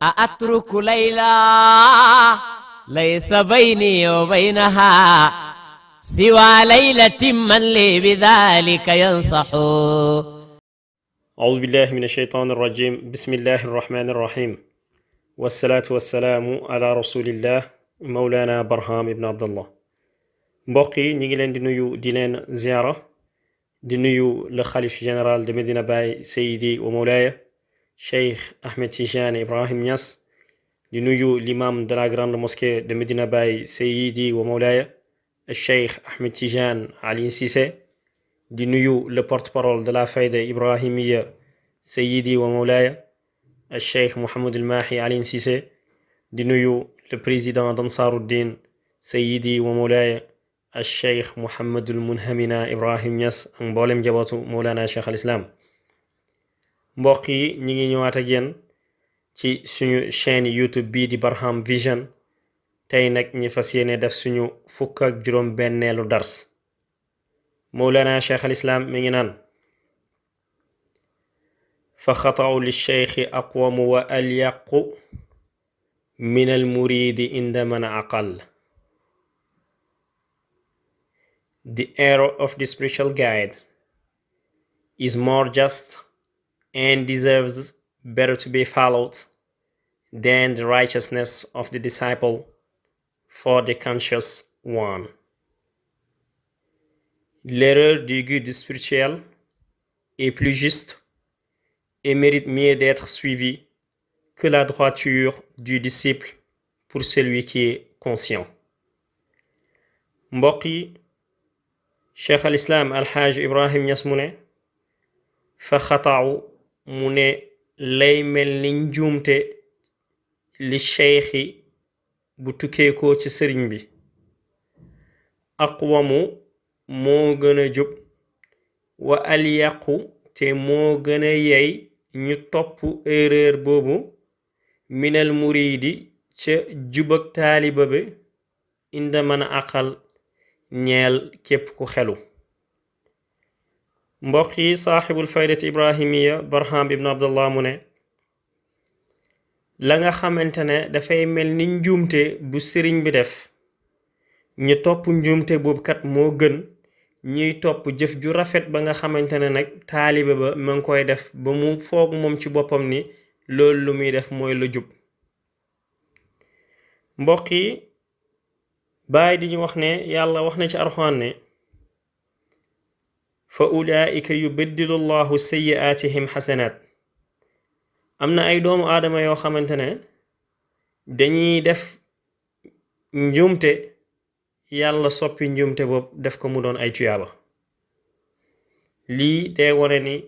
أأترك ليلى ليس بيني وبينها سوى ليلة من لي بذلك ينصح. أعوذ بالله من الشيطان الرجيم. بسم الله الرحمن الرحيم، والصلاة والسلام على رسول الله مولانا برهام ibn abdallah. mbokk yi ñi ngi leen di nuyu di leen ziara, di nuyu le xalif général de Medina Baye Seydi wa Mawlaya Cheikh Ahmed Tidiane Ibrahim Niass, di nuyu l'imam de la grande mosquée de Medina Baye Seydi wa Mawlaya Cheikh Ahmed Tidiane Ali Cissé, di nuyu le porte-parole de la Fayda Ibrahimiya Seydi wa Mawlaya Cheikh Mohamed El Mahi Ali Cissé, di nuyu le président d'Ansaruddin Seydi wa Mawlaya Cheikh Mohamed El Munhamina Ibrahim Niass ak mboolem njabootu Mawlana Cheikh al Islam. mbokk yi ñi ngi ñëwaat ak yéen ci suñu chaîne YouTube bii di Barham Vision. tey nag ñi fas yéene def suñu fukk ak juróom benneelu dars. Mawlana Cheikh al Islam mi ngi naan: fa xata'u li cheikhi aqwamu wa alyaqu min al muridi inda man aqal. The error of the spiritual guide is more just and deserves better to be followed than the righteousness of the disciple for the conscious one. L'erreur du guide spirituel est plus juste et mérite mieux d'être suivie que la droiture du disciple pour celui qui est conscient. mbokk yi, Cheikh al Islam Alxaaj Ibrahim Niass mu ne fa xataaw mu ne lay mel ni njuumte li cheikhi bu tukkeekoo ci sëriñ bi aqwamu moo gën a jub wa alyaqu te moo gën a yey ñu topp erreur boobu minal muridi ca jubak taaliba bi inda mën a aqal ñeel képp ku xelu. mbokk yi, saaxibul faydati ibrahimiya Barham ibn abdallah mu ne la nga xamante ne dafay mel ni njuumte bu sëriñ bi def, ñu topp njuumte boobu kat moo gën ñuy topp jëf ju rafet ba nga xamante ne nag taalibe ba ma ngi koy def ba mu foog moom ci boppam ni loolu lu muy def mooy lu jub. mbokk yi, Baay di ñu wax ne yàlla wax na ci Alxuraan ne fa ulaa'ika yubaddilu llahu sayyi'aatihim xasanaat. am na ay doomu aadama yoo xamante ne dañuy def njuumte, yàlla soppi njuumte boobu def ko mu doon ay tuyaaba. lii day wone ni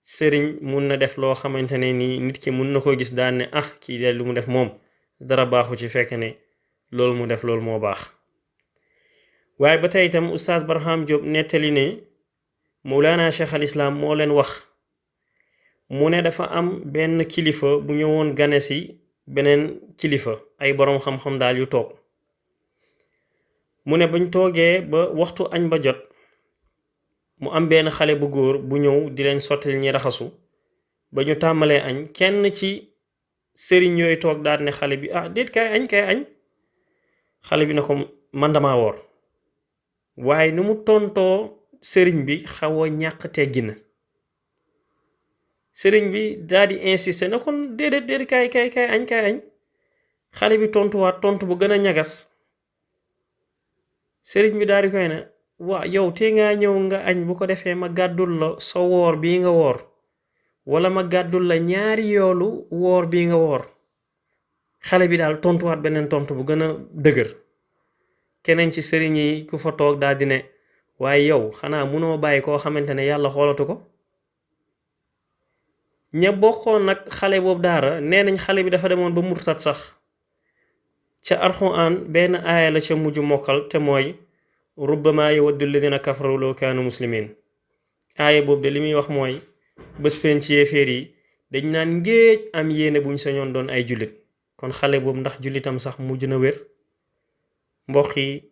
sëriñ mun na def loo xamante ne ni nit ki mun na ko gis daan ne kii de lu mu def moom dara baaxu ci, fekk ne loolu mu def loolu moo baax. waaye ba tey itam Oustaz Barham Diop nettali ne Mawlana Cheikh al Islam moo leen wax mu ne dafa am benn kilifa bu ñëwoon gane si beneen kilifa, ay boroom xam-xam daal yu toog. mu ne bañ toogee ba waxtu añ ba jot, mu am benn xale bu góor bu ñëw di leen sottil ñi raxasu. ba ñu tàmbalee añ, kenn ci sëriñ yooyu toog daal ne xale bi déet kay añ. xale bi ne ko man dama woor. waaye ni mu tontoo sëriñ bi xaw a ñàkk teggin. sëriñ bi daal di insister na kon déedéet kay añ. xale bi tontuwaat tontu bu gën a ñagas. sëriñ bi daal di koy ne waa yow te ngaa ñëw nga añ, bu ko defee ma gàddul la sa woor bii nga woor, wala ma gàddul la ñaari yoolu woor bii nga woor. xale bi daal tontuwaat beneen tontu bu gën a dëgër. keneen ci sëriñ yi ku fa toog daal di ne waaye yow xanaa munoo bàyyi koo xamante ne yàlla xoolatu ko. ña bokkoon nag xale boobu daara nee nañ xale bi dafa demoon ba murtat sax. ca Alxuraan benn aaya la ca mujj mokkal, te mooy rubbama yawaddu alladina kafaru law kaanu muslimin. aaya boobu de li muy wax mooy bés penc ci yéeféer yi dañ naan ngéej am yéene buñ sañoon doon ay jullit. kon xale boobu ndax jullitam sax mujj na wér. mbokk yi,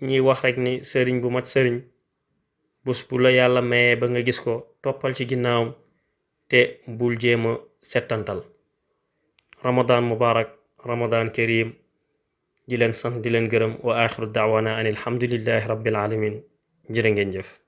ñuy wax rek ni sëriñ bu mat sëriñ, bés bu la yàlla mayee ba nga gis ko, toppal ci ginnaawam te bul jéema settantal. ramadan mubarak, ramadan karim. di leen sant di leen gërëm wa axiru daawana an alhamdulillahi rabbil alamin. jërë ngeen jëf.